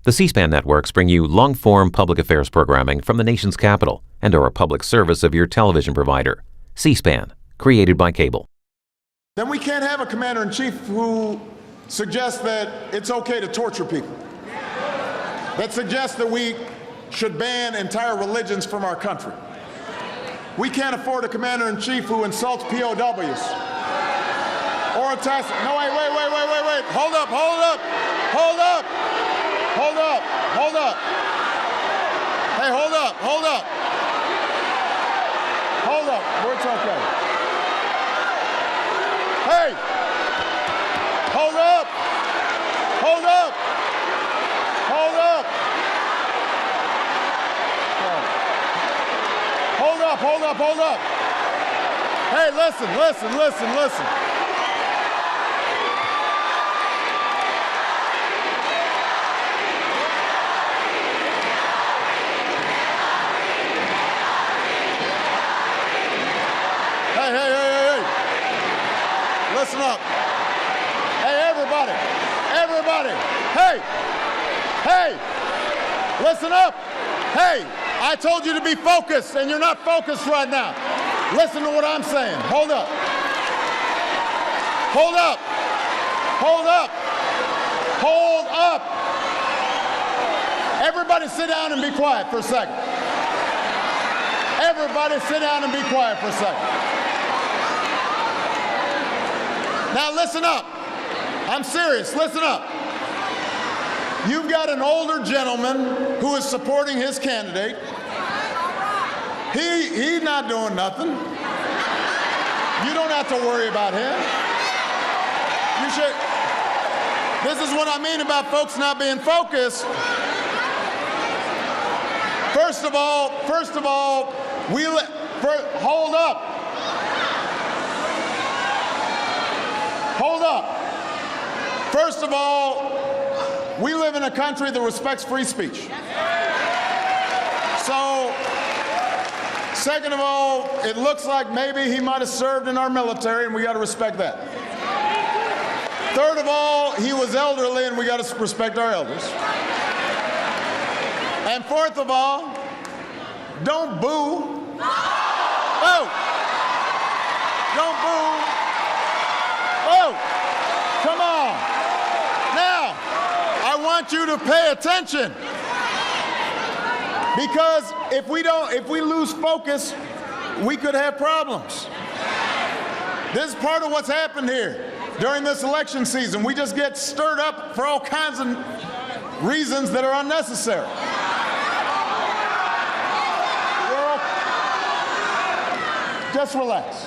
The C-SPAN networks bring you long-form public affairs programming from the nation's capital and are a public service of your television provider. C-SPAN, created by cable. Then we can't have a commander-in-chief who suggests that it's okay to torture people, that suggests that we should ban entire religions from our country. We can't afford a commander-in-chief who insults POWs or attacks. No, wait. Hold up. Hey, hold up. Where it's okay. Hey, hold up. Hold up. Hey, listen. Hey. Listen up. Hey, everybody. Hey, listen up. Hey, I told you to be focused, and you're not focused right now. Listen to what I'm saying. Hold up. Everybody sit down and be quiet for a second. Now listen up. I'm serious. Listen up. You've got an older gentleman who is supporting his candidate. He's not doing nothing. You don't have to worry about him. You should. This is what I mean about folks not being focused. First of all, hold up. First of all, we live in a country that respects free speech. So, second of all, it looks like maybe he might have served in our military, and we got to respect that. Third of all, he was elderly, and we got to respect our elders. And fourth of all, don't boo. Oh! Don't boo. Oh! Come on. Now, I want you to pay attention. Because if we lose focus, we could have problems. This is part of what's happened here during this election season. We just get stirred up for all kinds of reasons that are unnecessary. Just relax.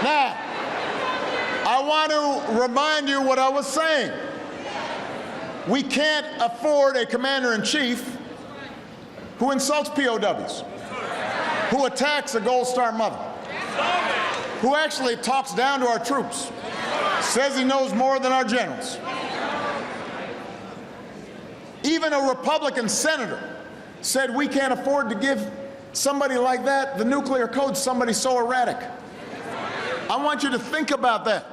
Now, I want to remind you what I was saying. We can't afford a commander-in-chief who insults POWs, who attacks a Gold Star mother, who actually talks down to our troops, says he knows more than our generals. Even a Republican senator said we can't afford to give somebody like that the nuclear code, somebody so erratic. I want you to think about that.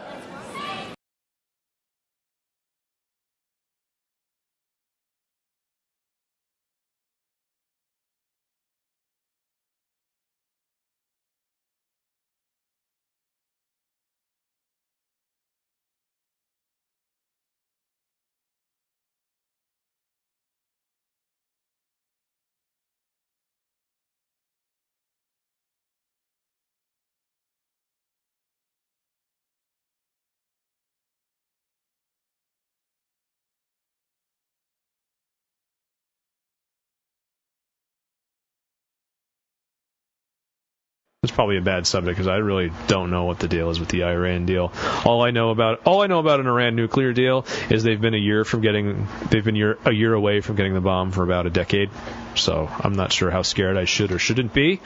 It's probably a bad subject because I really don't know what the deal is with the Iran deal. All I know about an Iran nuclear deal is they've been a year away from getting the bomb for about a decade. So I'm not sure how scared I should or shouldn't be.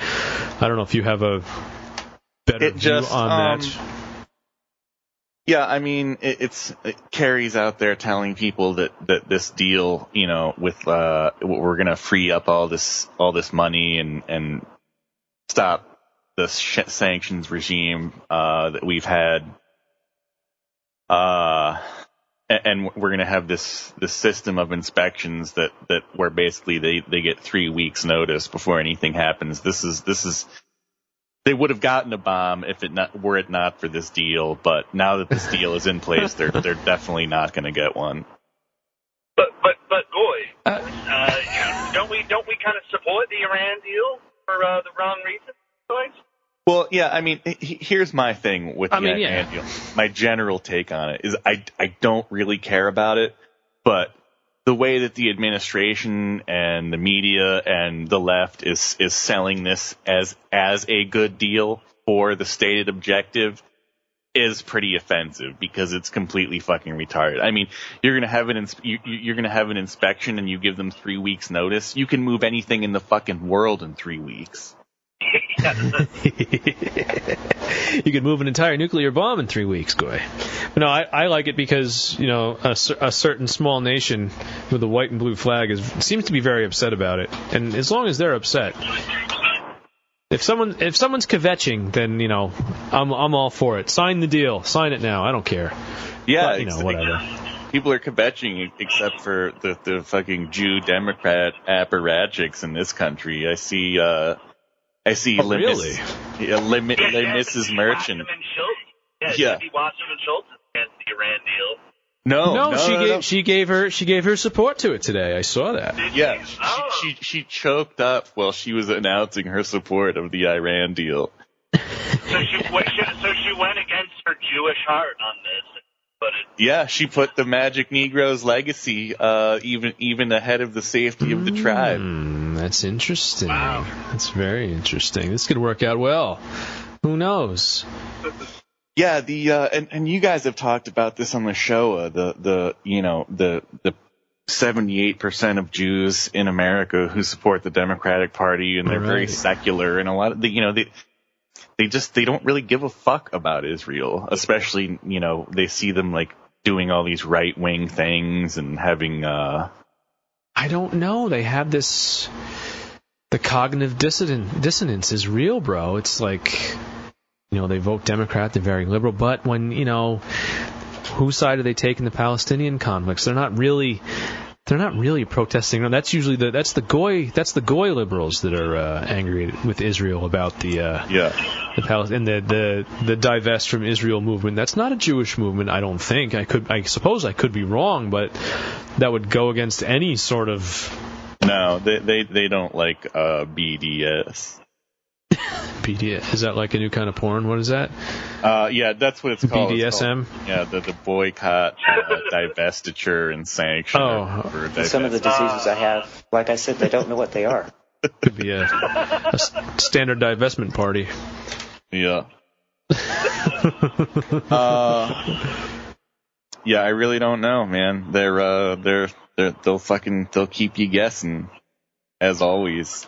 I don't know if you have a better view on that. Yeah, I mean, Kerry's out there telling people that this deal, with we're going to free up all this money and stop the sanctions regime that we've had. and we're going to have this system of inspections that where basically they get 3 weeks notice before anything happens. This is they would have gotten a bomb were it not for this deal, but now that this deal is in place, they're definitely not going to get one. But Goy, don't we kind of support the Iran deal for the wrong reasons, guys? Well, yeah, I mean, here's my thing with the Iran deal. My general take on it is I don't really care about it, but the way that the administration and the media and the left is selling this as a good deal for the stated objective is pretty offensive because it's completely fucking retarded. I mean, you're gonna have an inspection and you give them 3 weeks notice. You can move anything in the fucking world in 3 weeks. You could move an entire nuclear bomb in 3 weeks, Goy. But no, I like it because, you know, a certain small nation with a white and blue flag seems to be very upset about it. And as long as they're upset, if someone's kvetching, then, you know, I'm all for it. Sign the deal. Sign it now. I don't care. Yeah, but, you know, whatever. People are kvetching except for the fucking Jew Democrat apparatchiks in this country. I see really? Mrs. Merchant. Yeah. Wasserman Schultz against the Iran deal. No, she gave her support to it today. I saw that. Yeah, she choked up while she was announcing her support of the Iran deal. So she went against her Jewish heart on this. Yeah, she put the Magic Negro's legacy even ahead of the safety of the tribe. That's interesting. Wow. That's very interesting. This could work out well. Who knows? Yeah, and you guys have talked about this on the show. The 78% of Jews in America who support the Democratic Party, and they're very secular, and a lot of they don't really give a fuck about Israel, especially, you know, they see them like doing all these right-wing things and having I don't know, they have this, the cognitive dissonance is real, bro. It's like, you know, they vote Democrat, they're very liberal, but when, you know, whose side do they take in the Palestinian conflicts? They're not really protesting. No, that's usually the Goy liberals that are angry with Israel about the Palestine and the divest from Israel movement. That's not a Jewish movement, I don't think. I suppose I could be wrong, but that would go against any sort of. No, they don't like BDS. BDS, is that like a new kind of porn? What is that? Yeah, that's what it's called. BDSM? It's called, yeah, the boycott, divestiture, and sanction. Some of the diseases I have, like I said, they don't know what they are. Could be a standard divestment party. Yeah. Yeah, I really don't know, man. They'll keep you guessing, as always.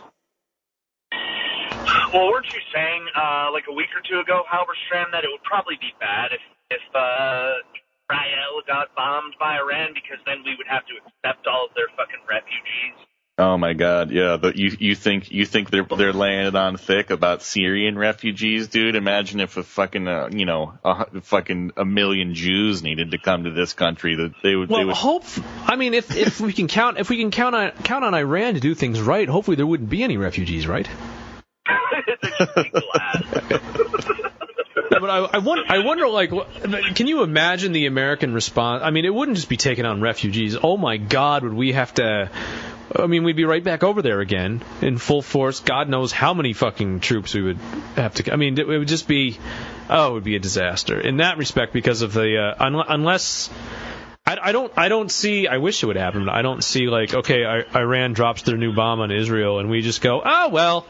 Well, weren't you saying like a week or two ago, Halberstram, that it would probably be bad if Israel got bombed by Iran, because then we would have to accept all of their fucking refugees? Oh my God, yeah. But you think they're laying it on thick about Syrian refugees, dude? Imagine if a fucking a million Jews needed to come to this country, that they would. I mean, if we can count on Iran to do things right, hopefully there wouldn't be any refugees, right? But I wonder, like, can you imagine the American response? I mean, it wouldn't just be taking on refugees. Oh my God, would we have to? I mean, we'd be right back over there again in full force. God knows how many fucking troops we would have to. I mean, it would just be, it would be a disaster in that respect, because of the unless. I don't see. I wish it would happen, but I don't see, like, okay, Iran drops their new bomb on Israel, and we just go, oh well.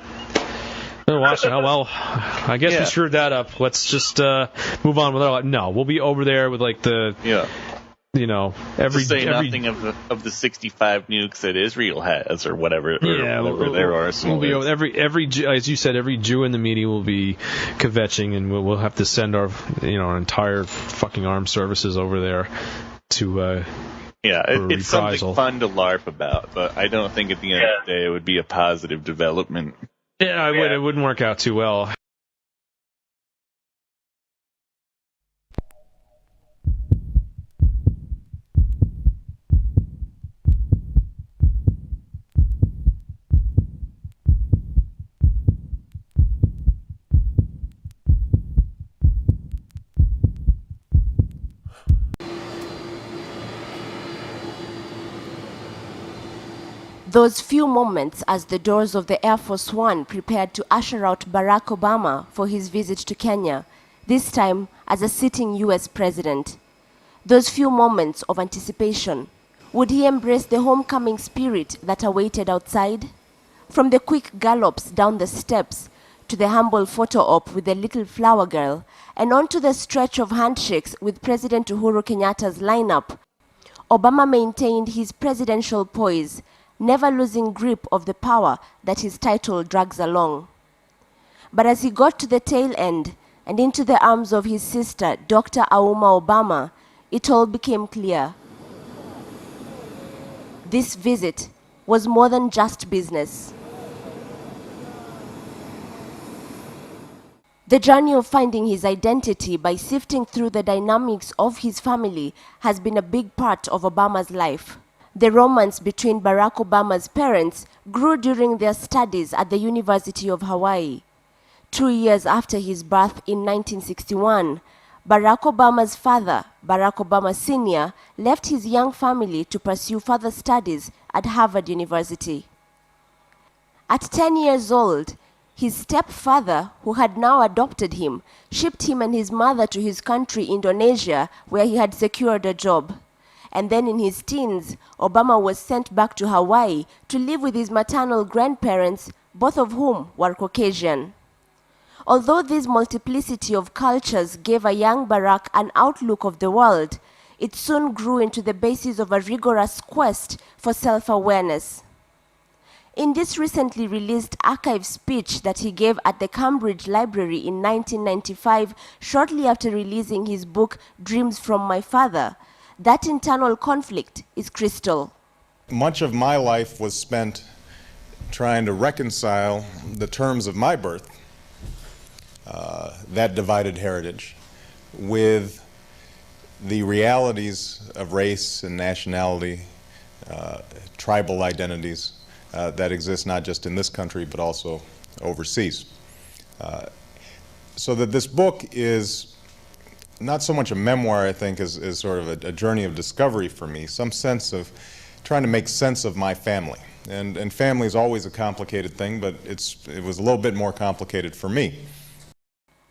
Washington, well, I guess we screwed that up. Let's just move on with our life. No, we'll be over there with, like, nothing of the 65 nukes that Israel has, or whatever. There are. We'll be over, every as you said, every Jew in the media will be kvetching, and we'll have to send our entire fucking armed services over there to. It's something fun to LARP about, but I don't think at the end of the day it would be a positive development. Yeah, it wouldn't work out too well. Those few moments as the doors of the Air Force One prepared to usher out Barack Obama for his visit to Kenya, this time as a sitting US president. Those few moments of anticipation. Would he embrace the homecoming spirit that awaited outside? From the quick gallops down the steps to the humble photo op with the little flower girl, and on to the stretch of handshakes with President Uhuru Kenyatta's lineup, Obama maintained his presidential poise, never losing grip of the power that his title drags along. But as he got to the tail end and into the arms of his sister, Dr. Auma Obama, it all became clear. This visit was more than just business. The journey of finding his identity by sifting through the dynamics of his family has been a big part of Obama's life. The romance between Barack Obama's parents grew during their studies at the University of Hawaii. 2 years after his birth in 1961, Barack Obama's father, Barack Obama Sr., left his young family to pursue further studies at Harvard University. At 10 years old, his stepfather, who had now adopted him, shipped him and his mother to his country, Indonesia, where he had secured a job. And then in his teens, Obama was sent back to Hawaii to live with his maternal grandparents, both of whom were Caucasian. Although this multiplicity of cultures gave a young Barack an outlook of the world, it soon grew into the basis of a rigorous quest for self-awareness. In this recently released archive speech that he gave at the Cambridge Library in 1995, shortly after releasing his book Dreams from My Father, that internal conflict is crystal. Much of my life was spent trying to reconcile the terms of my birth, that divided heritage, with the realities of race and nationality, tribal identities that exist not just in this country but also overseas. So that this book is not so much a memoir, I think, as sort of a journey of discovery for me, some sense of trying to make sense of my family. And family is always a complicated thing, but it was a little bit more complicated for me.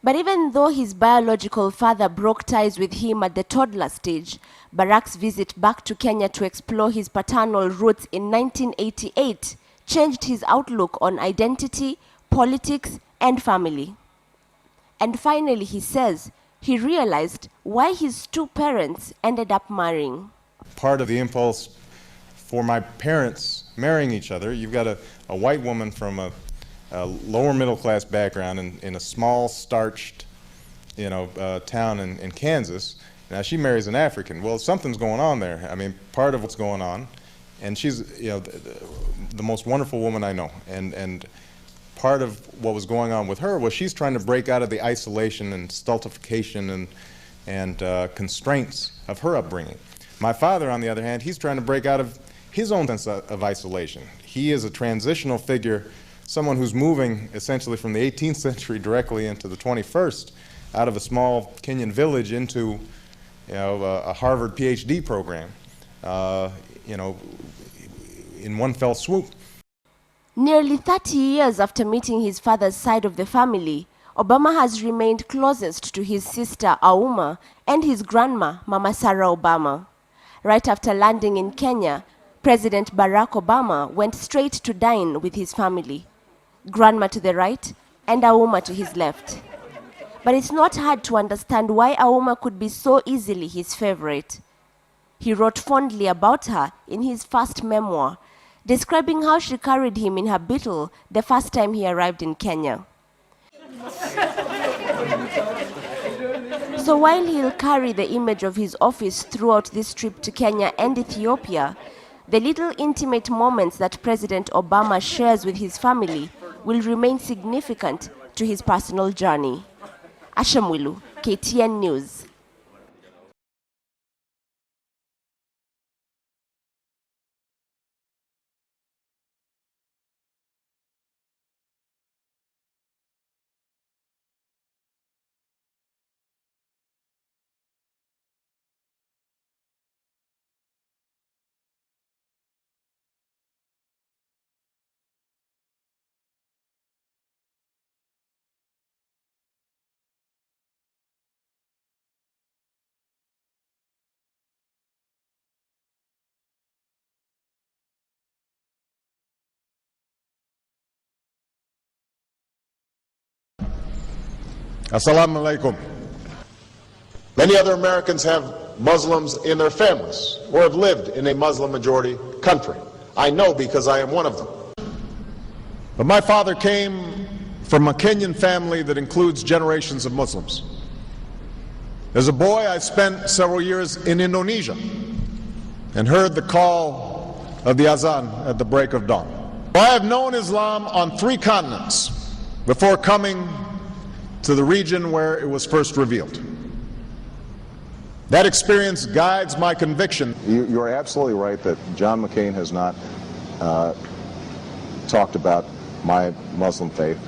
But even though his biological father broke ties with him at the toddler stage, Barack's visit back to Kenya to explore his paternal roots in 1988 changed his outlook on identity, politics, and family. And finally, he says, he realized why his two parents ended up marrying. Part of the impulse for my parents marrying each other, you've got a white woman from a lower middle class background in a small starched town in Kansas. Now she marries an African. Well, something's going on there. I mean, part of what's going on, and she's the most wonderful woman I know, and part of what was going on with her was she's trying to break out of the isolation and stultification and constraints of her upbringing. My father, on the other hand, he's trying to break out of his own sense of isolation. He is a transitional figure, someone who's moving essentially from the 18th century directly into the 21st, out of a small Kenyan village into a Harvard PhD program, in one fell swoop. Nearly 30 years after meeting his father's side of the family, Obama has remained closest to his sister Auma and his grandma, Mama Sarah Obama. Right after landing in Kenya, President Barack Obama went straight to dine with his family. Grandma to the right and Auma to his left. But it's not hard to understand why Auma could be so easily his favorite. He wrote fondly about her in his first memoir, describing how she carried him in her Beetle the first time he arrived in Kenya. So while he'll carry the image of his office throughout this trip to Kenya and Ethiopia, the little intimate moments that President Obama shares with his family will remain significant to his personal journey. Asha Mwilu, KTN News. Assalamu alaikum. Many other Americans have Muslims in their families or have lived in a Muslim-majority country. I know because I am one of them. But my father came from a Kenyan family that includes generations of Muslims. As a boy, I spent several years in Indonesia and heard the call of the azan at the break of dawn. I have known Islam on 3 continents before coming to the region where it was first revealed. That experience guides my conviction. You're absolutely right that John McCain has not talked about my Muslim faith.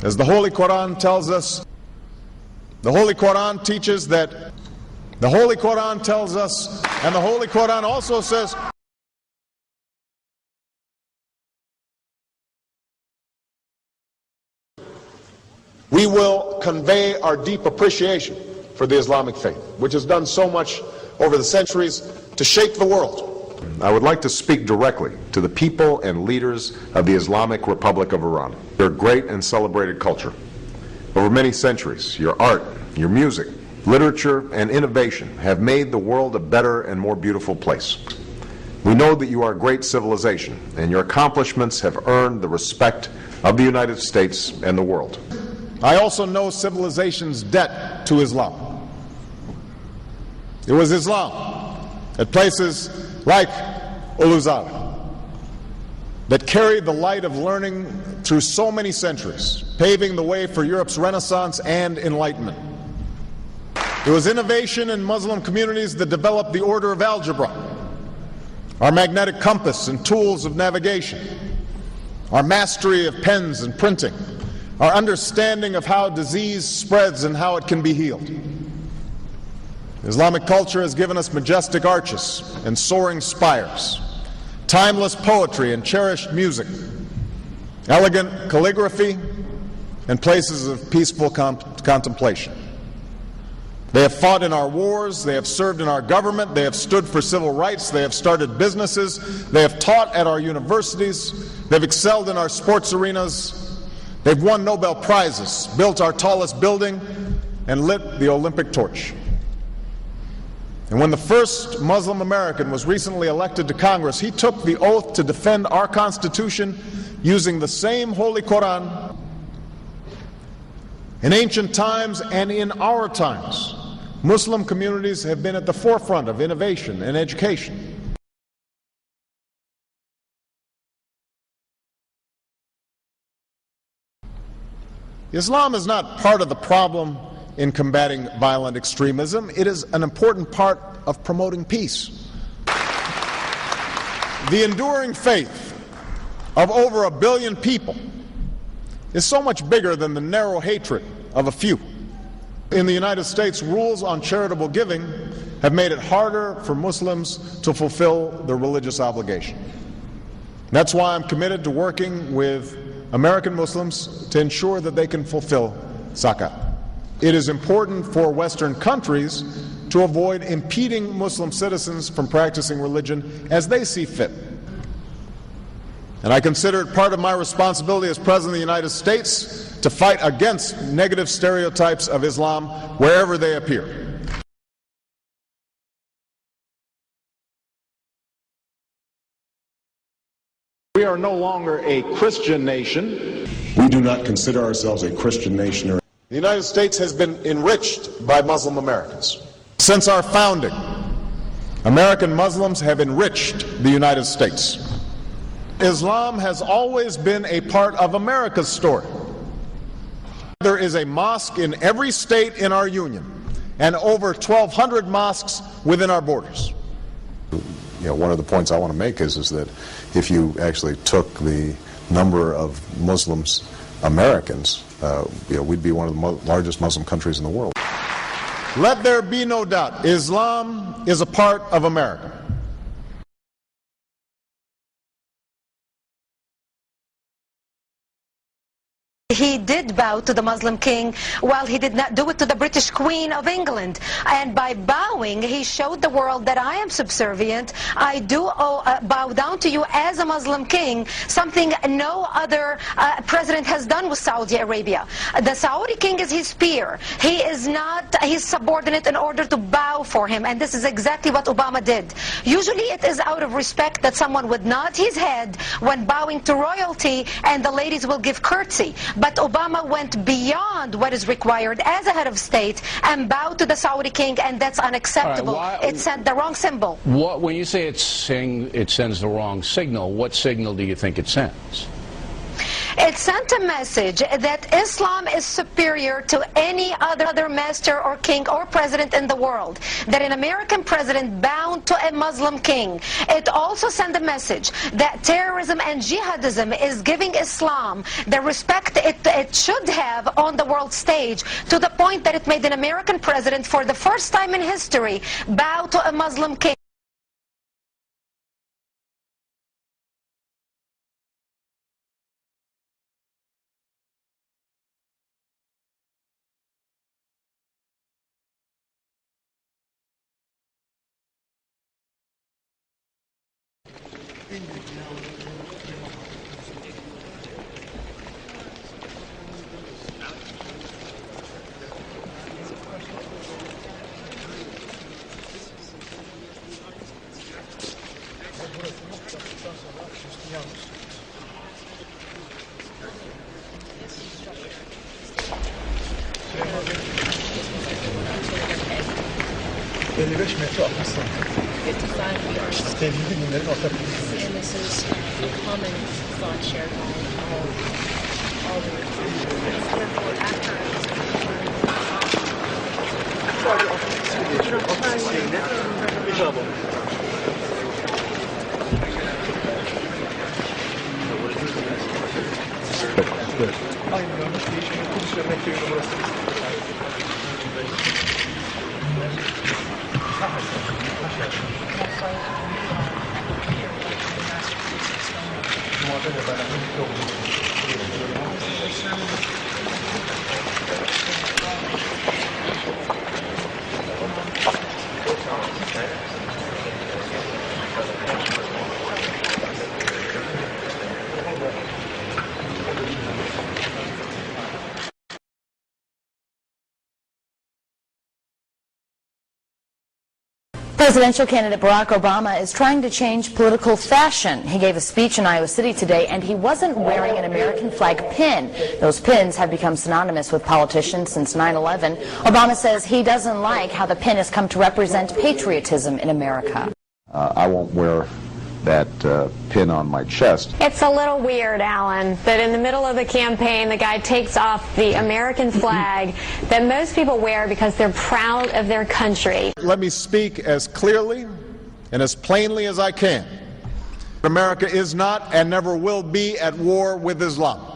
As the Holy Quran tells us, the Holy Quran teaches that, the Holy Quran tells us, and the Holy Quran also says, we will convey our deep appreciation for the Islamic faith, which has done so much over the centuries to shape the world. I would like to speak directly to the people and leaders of the Islamic Republic of Iran. Your great and celebrated culture. Over many centuries, your art, your music, literature, and innovation have made the world a better and more beautiful place. We know that you are a great civilization, and your accomplishments have earned the respect of the United States and the world. I also know civilization's debt to Islam. It was Islam at places like Uluzala that carried the light of learning through so many centuries, paving the way for Europe's Renaissance and Enlightenment. It was innovation in Muslim communities that developed the order of algebra, our magnetic compass and tools of navigation, our mastery of pens and printing, our understanding of how disease spreads and how it can be healed. Islamic culture has given us majestic arches and soaring spires, timeless poetry and cherished music, elegant calligraphy, and places of peaceful contemplation. They have fought in our wars, they have served in our government, they have stood for civil rights, they have started businesses, they have taught at our universities, they've excelled in our sports arenas, they've won Nobel Prizes, built our tallest building, and lit the Olympic torch. And when the first Muslim American was recently elected to Congress, he took the oath to defend our Constitution using the same Holy Quran. In ancient times and in our times, Muslim communities have been at the forefront of innovation and education. Islam is not part of the problem in combating violent extremism. It is an important part of promoting peace. The enduring faith of over 1 billion people is so much bigger than the narrow hatred of a few. In the United States, rules on charitable giving have made it harder for Muslims to fulfill their religious obligation. That's why I'm committed to working with American Muslims to ensure that they can fulfill zakat. It is important for Western countries to avoid impeding Muslim citizens from practicing religion as they see fit. And I consider it part of my responsibility as President of the United States to fight against negative stereotypes of Islam wherever they appear. We are no longer a Christian nation. We do not consider ourselves a Christian nation. The United States has been enriched by Muslim Americans. Since our founding, American Muslims have enriched the United States. Islam has always been a part of America's story. There is a mosque in every state in our union and over 1,200 mosques within our borders. One of the points I want to make is that if you actually took the number of Muslims Americans, we'd be one of the largest Muslim countries in the world. Let there be no doubt, Islam is a part of America. He did bow to the Muslim king, while he did not do it to the British Queen of England. And by bowing, he showed the world that I am subservient. I do bow down to you as a Muslim king, something no other president has done with Saudi Arabia. The Saudi king is his peer. He is not his subordinate in order to bow for him. And this is exactly what Obama did. Usually it is out of respect that someone would nod his head when bowing to royalty, and the ladies will give curtsy. But Obama went beyond what is required as a head of state and bowed to the Saudi king, and that's unacceptable. It sent the wrong symbol. When you say it sends the wrong signal, what signal do you think it sends? It sent a message that Islam is superior to any other master or king or president in the world, that an American president bound to a Muslim king. It also sent a message that terrorism and jihadism is giving Islam the respect it should have on the world stage, to the point that it made an American president, for the first time in history, bow to a Muslim king. And this is a common thought shared by all the Presidential candidate Barack Obama is trying to change political fashion. He gave a speech in Iowa City today, and he wasn't wearing an American flag pin. Those pins have become synonymous with politicians since 9/11. Obama says he doesn't like how the pin has come to represent patriotism in America. I won't wear that pin on my chest. It's a little weird, Alan, that in the middle of the campaign the guy takes off the American flag that most people wear because they're proud of their country. Let me speak as clearly and as plainly as I can. America is not and never will be at war with Islam.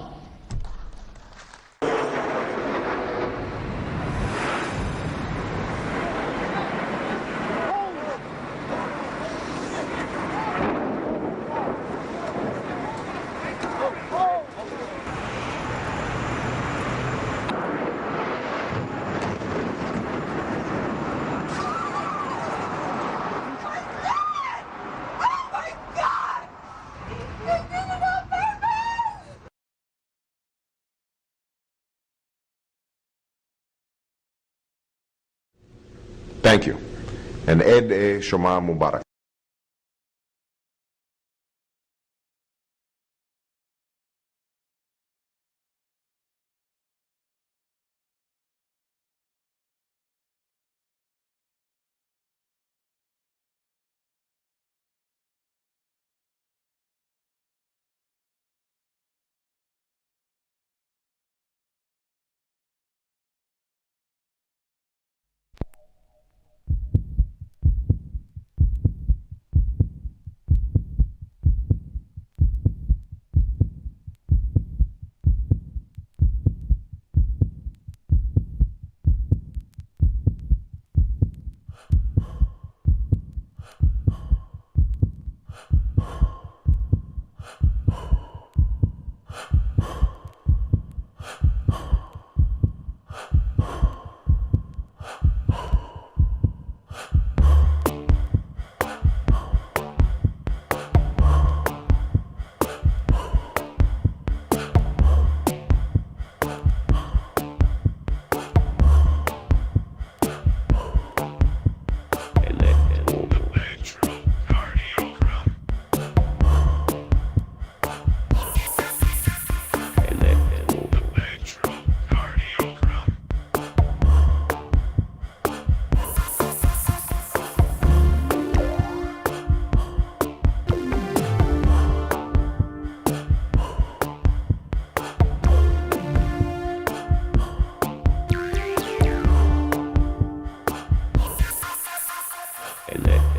Thank you. And Eid Shoma Mubarak. el